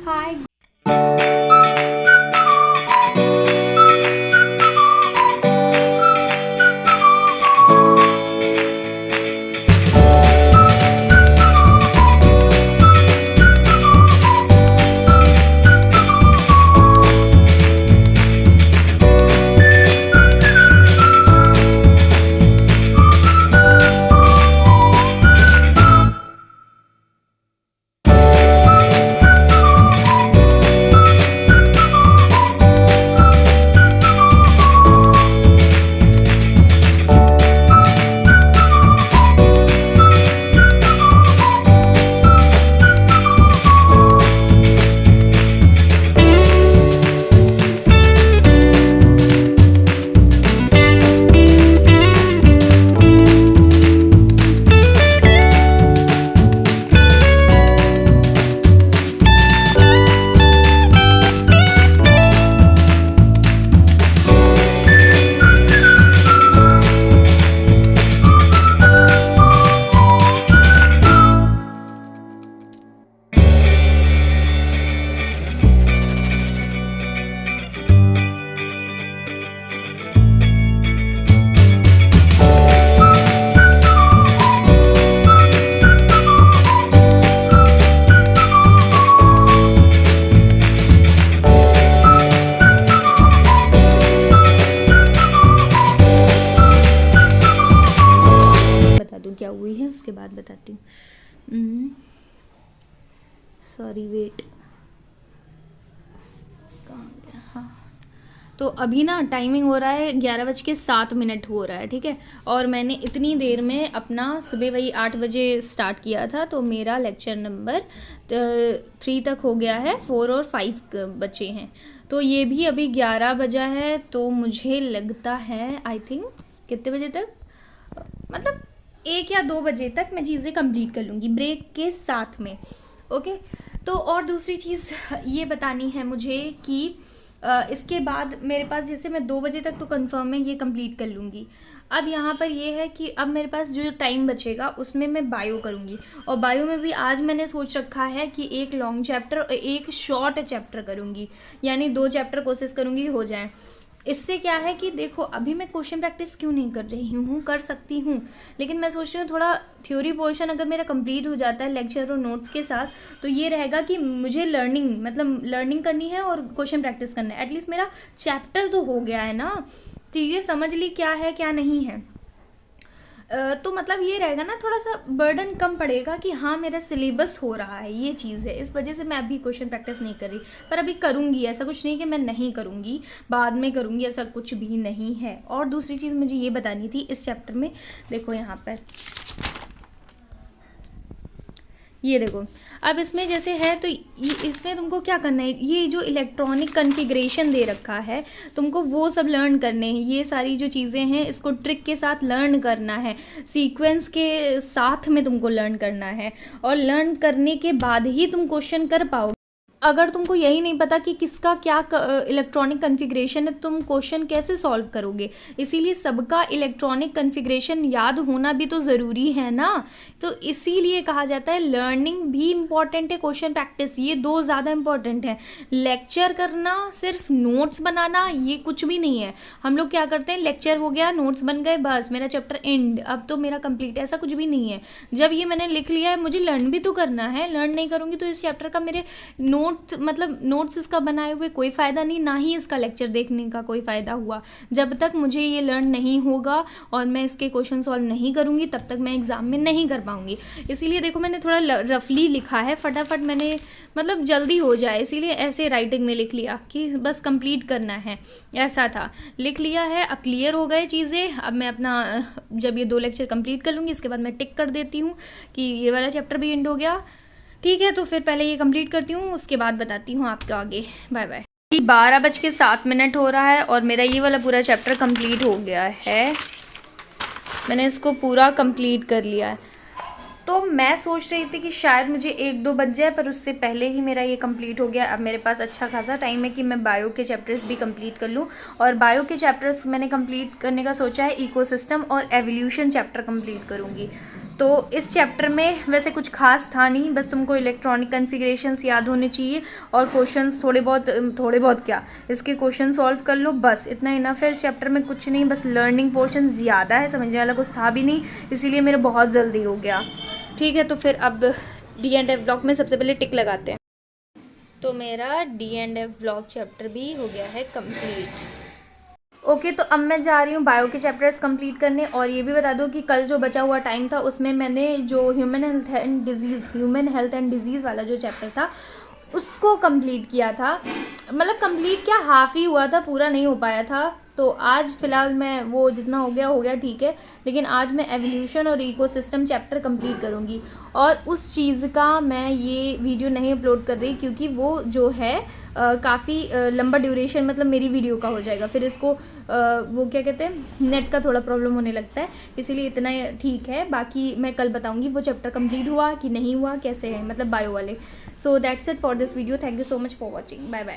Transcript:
हाय। क्या हुई है उसके बाद बताती हूँ। सॉरी वेट, कहाँ गया? हाँ, तो अभी ना टाइमिंग हो रहा है 11:07 हो रहा है, ठीक है। और मैंने इतनी देर में अपना सुबह वही 8 बजे स्टार्ट किया था, तो मेरा लेक्चर नंबर 3 तक हो गया है, 4 और 5 बचे हैं। तो ये भी अभी 11 बजा है, तो मुझे लगता है आई थिंक कितने बजे तक, मतलब 1 या 2 बजे तक मैं चीज़ें कंप्लीट कर लूँगी ब्रेक के साथ में। ओके, तो और दूसरी चीज़ ये बतानी है मुझे कि इसके बाद मेरे पास, जैसे मैं 2 बजे तक तो कंफर्म है ये कंप्लीट कर लूँगी। अब यहाँ पर ये है कि अब मेरे पास जो टाइम बचेगा उसमें मैं बायो करूँगी, और बायो में भी आज मैंने सोच रखा है कि एक लॉन्ग चैप्टर और एक शॉर्ट चैप्टर करूँगी, यानी 2 चैप्टर कोशिश करूँगी हो जाए। इससे क्या है कि देखो, अभी मैं क्वेश्चन प्रैक्टिस क्यों नहीं कर रही हूँ, कर सकती हूँ, लेकिन मैं सोच रही हूँ थोड़ा थ्योरी पोर्शन अगर मेरा कंप्लीट हो जाता है लेक्चर और नोट्स के साथ, तो ये रहेगा कि मुझे लर्निंग करनी है और क्वेश्चन प्रैक्टिस करना है। एटलीस्ट मेरा चैप्टर तो हो गया है ना, चीज़ें समझ ली क्या है क्या नहीं है। तो मतलब ये रहेगा ना, थोड़ा सा बर्डन कम पड़ेगा कि हाँ मेरा सिलेबस हो रहा है, ये चीज़ है। इस वजह से मैं अभी क्वेश्चन प्रैक्टिस नहीं कर रही, पर अभी करूँगी। ऐसा कुछ नहीं कि मैं नहीं करूँगी, बाद में करूँगी, ऐसा कुछ भी नहीं है। और दूसरी चीज़ मुझे ये बतानी थी इस चैप्टर में, देखो यहाँ पर ये देखो, अब इसमें जैसे है तो इसमें तुमको क्या करना है, ये जो इलेक्ट्रॉनिक कॉन्फ़िगरेशन दे रखा है तुमको वो सब लर्न करने हैं। ये सारी जो चीज़ें हैं इसको ट्रिक के साथ लर्न करना है, सीक्वेंस के साथ में तुमको लर्न करना है, और लर्न करने के बाद ही तुम क्वेश्चन कर पाओगे। अगर तुमको यही नहीं पता कि किसका क्या इलेक्ट्रॉनिक कॉन्फ़िगरेशन है, तुम क्वेश्चन कैसे सॉल्व करोगे। इसीलिए सबका इलेक्ट्रॉनिक कॉन्फ़िगरेशन याद होना भी तो ज़रूरी है ना। तो इसीलिए कहा जाता है लर्निंग भी इम्पॉर्टेंट है, क्वेश्चन प्रैक्टिस, ये 2 ज़्यादा इम्पॉर्टेंट है। लेक्चर करना, सिर्फ नोट्स बनाना, ये कुछ भी नहीं है। हम लोग क्या करते हैं, लेक्चर हो गया, नोट्स बन गए, बस मेरा चैप्टर एंड, अब तो मेरा कंप्लीट, ऐसा कुछ भी नहीं है। जब ये मैंने लिख लिया है, मुझे लर्न भी तो करना है। लर्न नहीं करूँगी तो इस चैप्टर का मेरे नोट्स इसका बनाए हुए कोई फ़ायदा नहीं, ना ही इसका लेक्चर देखने का कोई फ़ायदा हुआ। जब तक मुझे ये लर्न नहीं होगा और मैं इसके क्वेश्चन सॉल्व नहीं करूँगी, तब तक मैं एग्ज़ाम में नहीं कर पाऊँगी। इसीलिए देखो मैंने थोड़ा रफली लिखा है, फटाफट मैंने मतलब जल्दी हो जाए, इसीलिए ऐसे राइटिंग में लिख लिया कि बस कंप्लीट करना है, ऐसा था, लिख लिया है। अब क्लियर हो गए चीज़ें। अब मैं अपना जब ये 2 लेक्चर कंप्लीट कर लूँगी, इसके बाद मैं टिक कर देती हूँ कि ये वाला चैप्टर भी एंड हो गया। ठीक है, तो फिर पहले ये कंप्लीट करती हूँ, उसके बाद बताती हूँ आपको आगे। Bye bye. 12:07 हो रहा है और मेरा ये वाला पूरा चैप्टर कंप्लीट हो गया है, मैंने इसको पूरा कंप्लीट कर लिया है। तो मैं सोच रही थी कि शायद मुझे 1-2 बज जाए, पर उससे पहले ही मेरा ये कंप्लीट हो गया। अब मेरे पास अच्छा खासा टाइम है कि मैं बायो के चैप्टर्स भी कंप्लीट कर लूँ, और बायो के चैप्टर्स मैंने कंप्लीट करने का सोचा है, इकोसिस्टम और एवोल्यूशन चैप्टर कंप्लीट करूँगी। तो इस चैप्टर में वैसे कुछ खास था नहीं, बस तुमको इलेक्ट्रॉनिक कन्फिग्रेशंस याद होने चाहिए और क्वेश्चंस थोड़े बहुत क्या, इसके क्वेश्चन सॉल्व कर लो, बस इतना इनफ है। इस चैप्टर में कुछ नहीं, बस लर्निंग पोर्शन ज़्यादा है, समझने वाला कुछ था भी नहीं, इसीलिए मेरा बहुत जल्दी हो गया। ठीक है, तो फिर अब D&F ब्लॉक में सबसे पहले टिक लगाते हैं। तो मेरा D&F ब्लॉक चैप्टर भी हो गया है कंप्लीट। ओके, तो अब मैं जा रही हूँ बायो के चैप्टर्स कंप्लीट करने। और ये भी बता दूँ कि कल जो बचा हुआ टाइम था उसमें मैंने जो ह्यूमन हेल्थ एंड डिजीज़ वाला जो चैप्टर था उसको कंप्लीट किया था। मतलब कंप्लीट क्या, हाफ ही हुआ था, पूरा नहीं हो पाया था। तो आज फ़िलहाल मैं वो जितना हो गया ठीक है, लेकिन आज मैं एवोल्यूशन और इकोसिस्टम चैप्टर कंप्लीट करूँगी। और उस चीज़ का मैं ये वीडियो नहीं अपलोड कर रही क्योंकि वो जो है काफ़ी लंबा ड्यूरेशन, मतलब मेरी वीडियो का हो जाएगा, फिर इसको वो क्या कहते हैं, नेट का थोड़ा प्रॉब्लम होने लगता है, इसीलिए इतना ठीक है। बाकी मैं कल बताऊँगी वो चैप्टर कंप्लीट हुआ कि नहीं हुआ, कैसे है, मतलब बायो वाले। So that's it for this video. Thank you so much for watching. Bye bye.